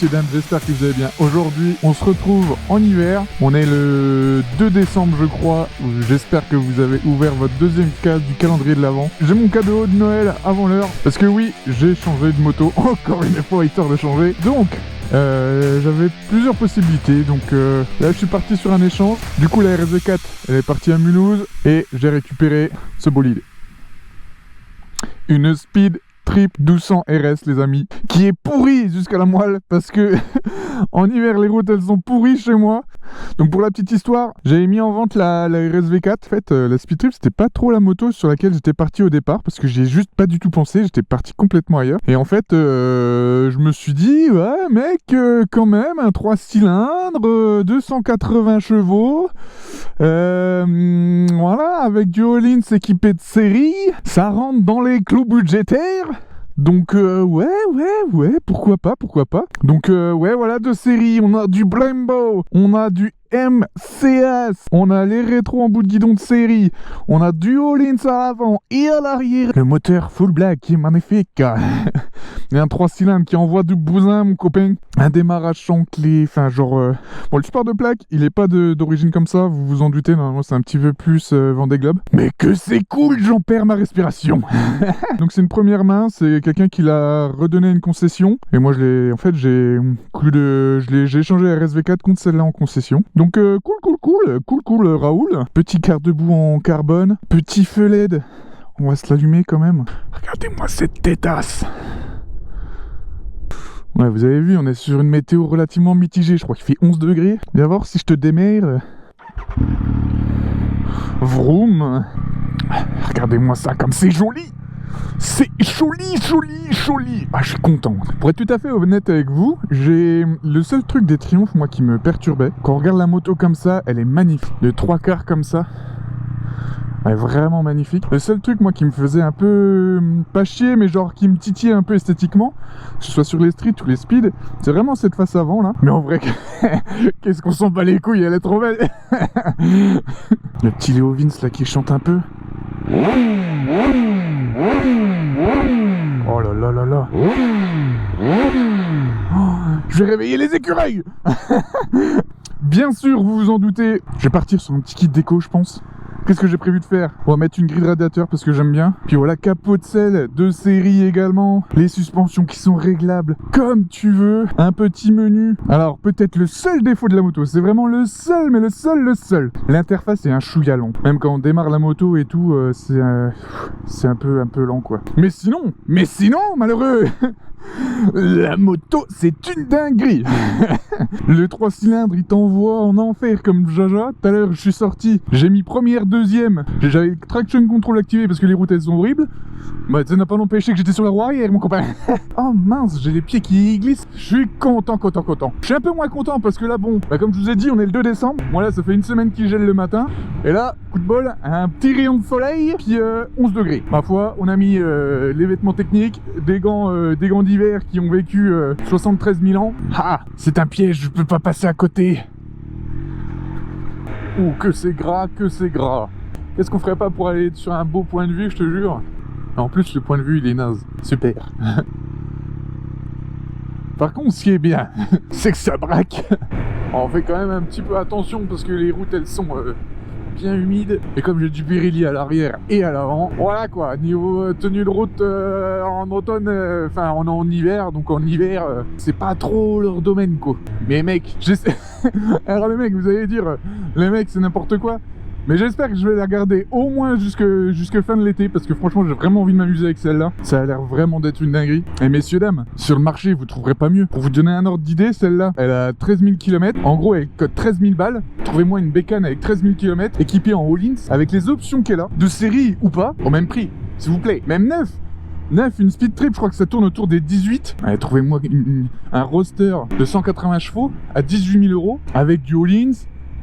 Messieurs, dames, j'espère que vous allez bien. Aujourd'hui, on se retrouve en hiver. On est le 2 décembre, je crois. J'espère que vous avez ouvert votre deuxième case du calendrier de l'Avent. J'ai mon cadeau de Noël avant l'heure. Parce que oui, j'ai changé de moto. Encore une fois, histoire de changer. Donc, j'avais plusieurs possibilités. Donc là, je suis parti sur un échange. Du coup, la RSV4, elle est partie à Mulhouse. Et j'ai récupéré ce bolide. Une Speed Trip 1200 RS, les amis, qui est pourri jusqu'à la moelle parce que en hiver les routes elles sont pourries chez moi. Donc pour la petite histoire, j'avais mis en vente la RSV4. En fait, la Speed Trip c'était pas trop la moto sur laquelle j'étais parti au départ parce que j'y ai juste pas du tout pensé. J'étais parti complètement ailleurs. Et en fait, je me suis dit ouais mec, quand même un 3 cylindres, 280 chevaux, voilà, avec du all-in équipé de série, ça rentre dans les clous budgétaires. Donc ouais, pourquoi pas. Donc ouais, voilà, de série, on a du Brembo, on a du MCS, on a les rétros en bout de guidon de série, on a du all-in à l'avant et à l'arrière, le moteur full black qui est magnifique. Il y a un 3 cylindres qui envoie du bousin, mon copain, un démarrage sans clé, enfin genre bon, le support de plaque il est pas d'origine comme ça, vous vous en doutez, normalement c'est un petit peu plus Vendée Globe, mais que c'est cool, j'en perds ma respiration. Donc c'est une première main, c'est quelqu'un qui l'a redonné une concession, et moi j'ai échangé la RSV4 contre celle-là en concession. Donc cool Raoul. Petit garde-boue en carbone, petit feu LED, on va se l'allumer quand même. Regardez-moi cette têtasse. Ouais, vous avez vu, on est sur une météo relativement mitigée, je crois qu'il fait 11 degrés. Viens voir si je te démerde. Vroom. Regardez-moi ça, comme c'est joli. C'est joli. Ah, je suis content. Pour être tout à fait honnête avec vous, j'ai le seul truc des Triumph, moi, qui me perturbait. Quand on regarde la moto comme ça, elle est magnifique. De 3/4 comme ça, elle est vraiment magnifique. Le seul truc, moi, qui me faisait un peu pas chier, mais genre qui me titillait un peu esthétiquement, que ce soit sur les streets ou les speeds, c'est vraiment cette face avant là. Mais en vrai, qu'est-ce qu'on s'en bat les couilles, elle est trop belle. Le petit Léo Vince là qui chante un peu. Oh là là là là. Oh, je vais réveiller les écureuils. Bien sûr, vous vous en doutez, je vais partir sur un petit kit déco, je pense. Qu'est-ce que j'ai prévu de faire? On va mettre une grille de radiateur parce que j'aime bien. Puis voilà, capot de selle de série également. Les suspensions qui sont réglables comme tu veux. Un petit menu. Alors peut-être le seul défaut de la moto, c'est vraiment le seul, mais le seul. L'interface est un chouïa long. Même quand on démarre la moto et tout, c'est un peu lent quoi. Mais sinon, malheureux. La moto, c'est une dinguerie. Le 3 cylindres, il t'envoie en enfer comme Jaja. Tout à l'heure, je suis sorti, j'ai mis première, deuxième. J'avais traction control activé parce que les routes, elles sont horribles. Bah, ça n'a pas empêché que j'étais sur la roue arrière, mon copain. Oh mince, j'ai les pieds qui glissent. Je suis content. Je suis un peu moins content parce que là, bon, bah, comme je vous ai dit, on est le 2 décembre. Moi, là, ça fait une semaine qu'il gèle le matin. Et là, coup de bol, un petit rayon de soleil, puis 11 degrés. Ma foi, on a mis les vêtements techniques, des gants d'hiver qui ont vécu 73 000 ans. Ah, c'est un piège, je peux pas passer à côté. Oh, que c'est gras. Qu'est-ce qu'on ferait pas pour aller sur un beau point de vue, je te jure. En plus, le point de vue, il est naze. Super. Par contre, ce qui est bien, c'est que ça braque. On fait quand même un petit peu attention parce que les routes, elles sont bien humides. Et comme j'ai du Pirelli à l'arrière et à l'avant, voilà quoi. Niveau tenue de route en automne, enfin en hiver, donc en hiver, c'est pas trop leur domaine quoi. Mais mec, j'essaie. Alors les mecs, vous allez dire, les mecs, c'est n'importe quoi. Mais j'espère que je vais la garder au moins jusque fin de l'été parce que franchement j'ai vraiment envie de m'amuser avec celle-là. Ça a l'air vraiment d'être une dinguerie. Et messieurs dames, sur le marché vous trouverez pas mieux. Pour vous donner un ordre d'idée, celle-là, elle a 13 000 km. En gros elle coûte 13 000 balles. Trouvez-moi une bécane avec 13 000 km équipée en all-in avec les options qu'elle a, de série ou pas, au même prix, s'il vous plaît. Même neuf, une Speed Trip, je crois que ça tourne autour des 18. Allez, trouvez-moi un roadster de 180 chevaux à 18 000 € avec du all-in.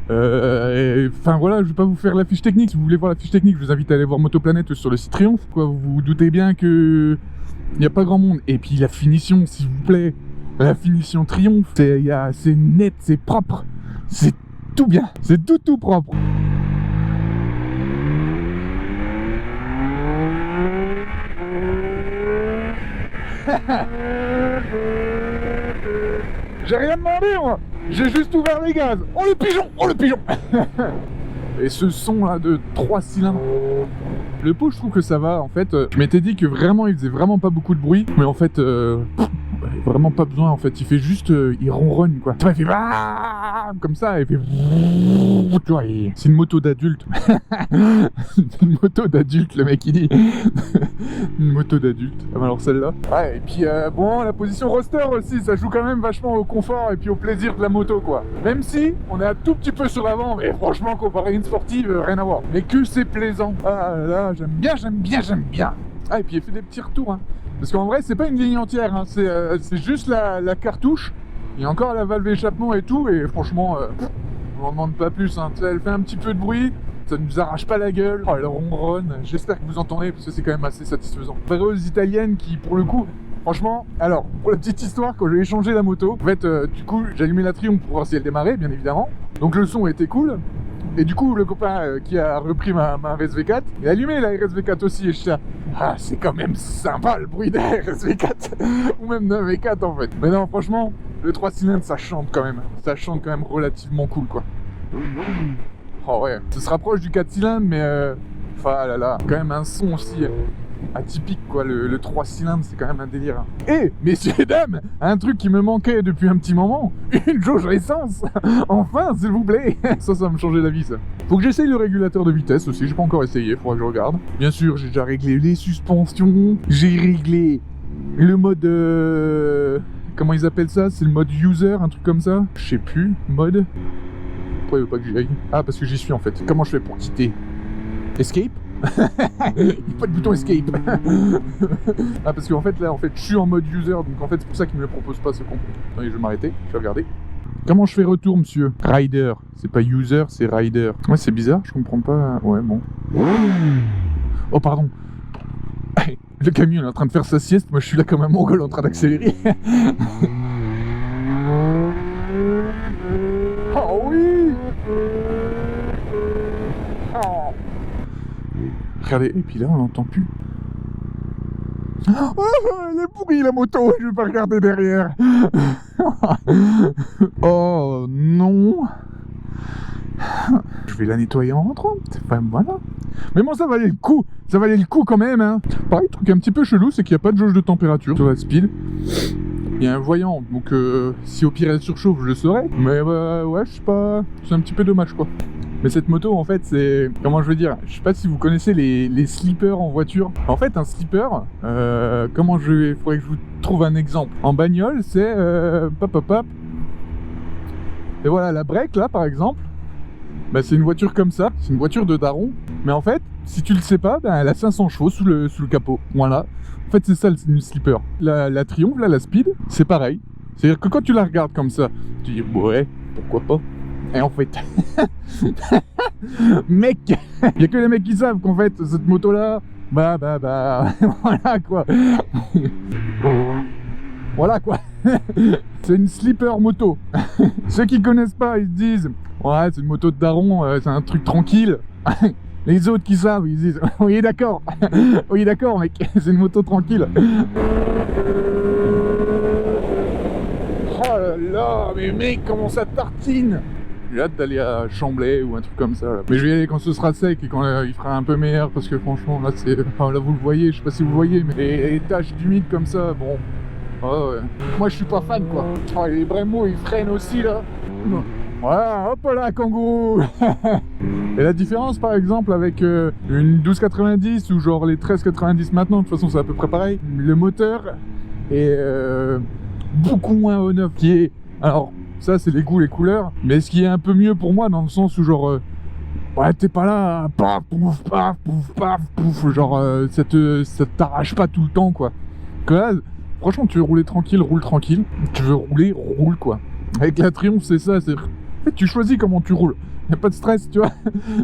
Enfin voilà, je vais pas vous faire la fiche technique. Si vous voulez voir la fiche technique, je vous invite à aller voir Motoplanète sur le site Triumph. Quoi, vous vous doutez bien que il n'y a pas grand monde. Et puis la finition, s'il vous plaît, la finition Triumph, c'est net, c'est propre, c'est tout bien, c'est tout propre. J'ai rien demandé, moi. J'ai juste ouvert les gaz. Oh le pigeon, oh le pigeon. Et ce son là de 3 cylindres. Le pot, je trouve que ça va en fait. Je m'étais dit que vraiment il faisait vraiment pas beaucoup de bruit, mais en fait vraiment pas besoin en fait. Il fait juste, il ronronne quoi. Tu vois, il fait comme ça, il fait. Tu vois, c'est une moto d'adulte. Une moto d'adulte, le mec il dit. Une moto d'adulte. Ah, alors celle-là. Ouais, et puis bon, la position roster aussi, ça joue quand même vachement au confort et puis au plaisir de la moto quoi. Même si on est un tout petit peu sur l'avant, mais franchement comparé à une sportive, rien à voir. Mais que c'est plaisant. Ah là, j'aime bien, j'aime bien, j'aime bien. Ah, et puis il fait des petits retours, hein. Parce qu'en vrai, c'est pas une ligne entière, hein. C'est juste la cartouche. Il y a encore la valve échappement et tout, et franchement, on n'en demande pas plus, hein. Elle fait un petit peu de bruit, ça ne nous arrache pas la gueule. Oh, elle ronronne. J'espère que vous entendez, parce que c'est quand même assez satisfaisant. Pareuse italienne qui, pour le coup, franchement, alors, pour la petite histoire, quand j'ai échangé la moto, en fait, du coup, j'ai allumé la Triumph pour voir si elle démarrait, bien évidemment. Donc le son était cool. Et du coup, le copain qui a repris ma RSV4, il a allumé la RSV4 aussi, et je suis là, ah, c'est quand même sympa le bruit de la RSV4, ou même de la V4 en fait. Mais non, franchement, le 3 cylindres, ça chante quand même relativement cool quoi. Oh ouais, ça se rapproche du 4 cylindres, mais enfin là là, quand même un son aussi atypique quoi, le 3 cylindres c'est quand même un délire. Et messieurs et dames, un truc qui me manquait depuis un petit moment, une jauge essence. Enfin s'il vous plaît. Ça va me changer la vie ça. Faut que j'essaye le régulateur de vitesse aussi, j'ai pas encore essayé, faudra que je regarde. Bien sûr j'ai déjà réglé les suspensions, j'ai réglé le mode comment ils appellent ça, c'est le mode user, un truc comme ça, je sais plus, mode. Pourquoi il veut pas que j'y aille? Ah parce que j'y suis en fait. Comment je fais pour quitter? Escape? Il n'y a pas de bouton escape. Ah parce qu'en fait là je suis en mode user, donc en fait c'est pour ça qu'il me propose pas ce con. Attendez, je vais m'arrêter, je vais regarder. Comment je fais retour monsieur? Rider, c'est pas user, c'est rider. Ouais c'est bizarre, je comprends pas. Ouais bon. Oh pardon. Le camion est en train de faire sa sieste, moi je suis là comme un mongol en train d'accélérer. Oh oui. Oh. Regardez, et puis là on n'entend plus. Oh, elle est pourrie la moto, je vais pas regarder derrière. Oh non. Je vais la nettoyer en rentrant. Enfin voilà. Mais bon ça valait le coup. Ça valait le coup quand même hein. Pareil, truc un petit peu chelou, c'est qu'il n'y a pas de jauge de température sur la speed. Il y a un voyant, donc si au pire elle surchauffe, je le saurais. Mais ouais, je sais pas. C'est un petit peu dommage quoi. Mais cette moto en fait c'est... Comment je veux dire? Je sais pas si vous connaissez les slippers en voiture. En fait un slipper, comment je vais... Faudrait que je vous trouve un exemple. En bagnole c'est... Pop. Et voilà la break là par exemple. Bah, c'est une voiture comme ça, c'est une voiture de daron. Mais en fait, si tu le sais pas, bah, elle a 500 chevaux sous le capot. Voilà. En fait c'est ça une slipper. La Triumph là, la Speed, c'est pareil. C'est-à-dire que quand tu la regardes comme ça, tu dis ouais, pourquoi pas. Et en fait, mec, il y a que les mecs qui savent qu'en fait cette moto là, bah, voilà quoi. Voilà quoi. C'est une slipper moto. Ceux qui connaissent pas, ils se disent ouais, c'est une moto de daron, c'est un truc tranquille. Les autres qui savent, ils disent oui d'accord. Oui d'accord mec, c'est une moto tranquille. Oh là là, mais mec, comment ça tartine. J'ai hâte d'aller à Chamblay ou un truc comme ça là. Mais je vais y aller quand ce sera sec et quand il fera un peu meilleur parce que franchement là c'est... Enfin, là vous le voyez, je sais pas si vous voyez, mais les taches d'humide comme ça, bon... Oh, ouais. Moi je suis pas fan quoi. Oh, les Brembo ils freinent aussi là. Voilà, hop là kangourou. Et la différence par exemple avec une 1290 ou genre les 1390 maintenant, de toute façon c'est à peu près pareil. Le moteur est beaucoup moins on-off qui est... Alors ça c'est les goûts, les couleurs. Mais ce qui est un peu mieux pour moi dans le sens où genre... ouais t'es pas là, paf, pouf, paf, pouf, paf, pouf. Genre ça t'arrache pas tout le temps quoi. Que là, franchement tu veux rouler tranquille, roule tranquille. Tu veux rouler, roule quoi. Avec la Triumph c'est ça, c'est... En fait, tu choisis comment tu roules. Y'a pas de stress, tu vois.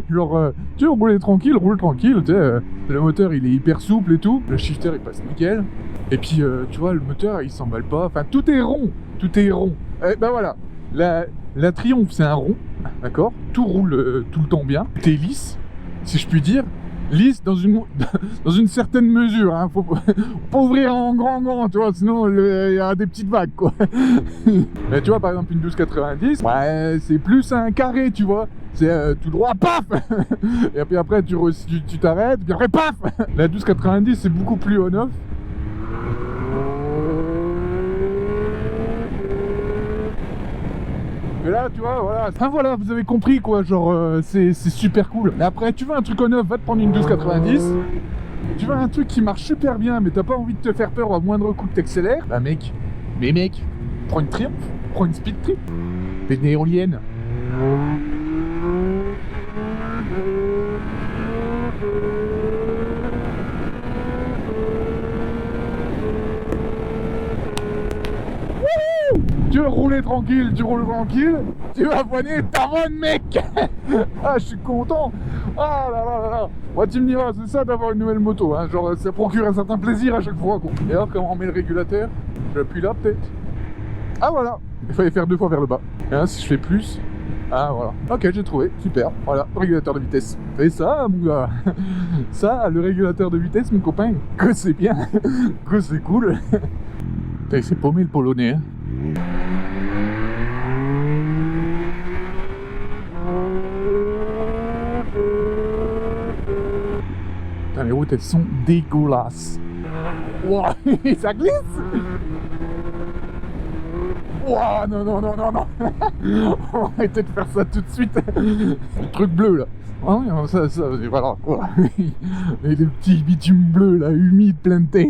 Genre, tu veux rouler tranquille, roule tranquille. Tu sais, le moteur il est hyper souple et tout. Le shifter il passe nickel. Et puis, tu vois, le moteur il s'emballe pas. Enfin, tout est rond. Tout est rond. Ben voilà. La Triumph c'est un rond. D'accord. Tout roule tout le temps bien. T'es lisse, si je puis dire. lisse dans une certaine mesure, hein. Faut pas ouvrir en grand, tu vois, sinon il y a des petites vagues, quoi. Mais tu vois, par exemple, une 1290, ouais, c'est plus un carré, tu vois. C'est tout droit, paf. Et puis après, tu t'arrêtes, puis après, paf. La 1290, c'est beaucoup plus on-off. Mais là, tu vois, voilà. Enfin voilà, vous avez compris, quoi. Genre, c'est super cool. Mais après, tu veux un truc on-off, va te prendre une 1290. Tu veux un truc qui marche super bien, mais t'as pas envie de te faire peur au moindre coup que t'accélères. Bah mec, prends une Triumph, prends une Speed Trip, fais une éolienne. Tu veux rouler tranquille, tu roules tranquille, tu vas avoiner ta run, mec. Ah, je suis content. Ah là là là là. Moi, tu me diras, c'est ça d'avoir une nouvelle moto, hein. Genre, ça procure un certain plaisir à chaque fois, quoi. Et alors, comment on met le régulateur? J'appuie là, peut-être. Ah, voilà. Il fallait faire 2 fois vers le bas. Et là, si je fais plus... Ah, voilà. Ok, j'ai trouvé. Super. Voilà, régulateur de vitesse. Et ça, mon gars, ça, le régulateur de vitesse, mon copain, que c'est bien, que c'est cool. C'est paumé, le polonais, hein. Putain, les routes, elles sont dégueulasses. Wow, ça glisse. Wow, non. On va arrêter de faire ça tout de suite. Le truc bleu, là. Ah oui, ça, voilà, quoi. Et les petits bitumes bleus, là, humides, plein de terre.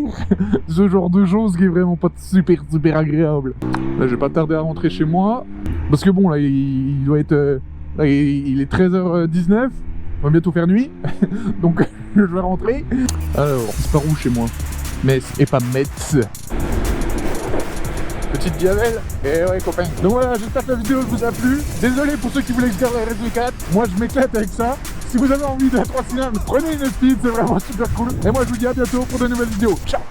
Ce genre de choses qui est vraiment pas super agréable. Là, je vais pas tarder à rentrer chez moi. Parce que bon, là, il doit être... là, il est 13h19. On va bientôt faire nuit. Donc, je vais rentrer. Alors, c'est par où chez moi? Metz et pas Metz. Petite diavelle. Et ouais, copain. Donc voilà, j'espère que la vidéo vous a plu. Désolé pour ceux qui voulaient que je garde la RS4. Moi, je m'éclate avec ça. Si vous avez envie de la 3 cylindres, prenez une Speed, c'est vraiment super cool. Et moi, je vous dis à bientôt pour de nouvelles vidéos. Ciao.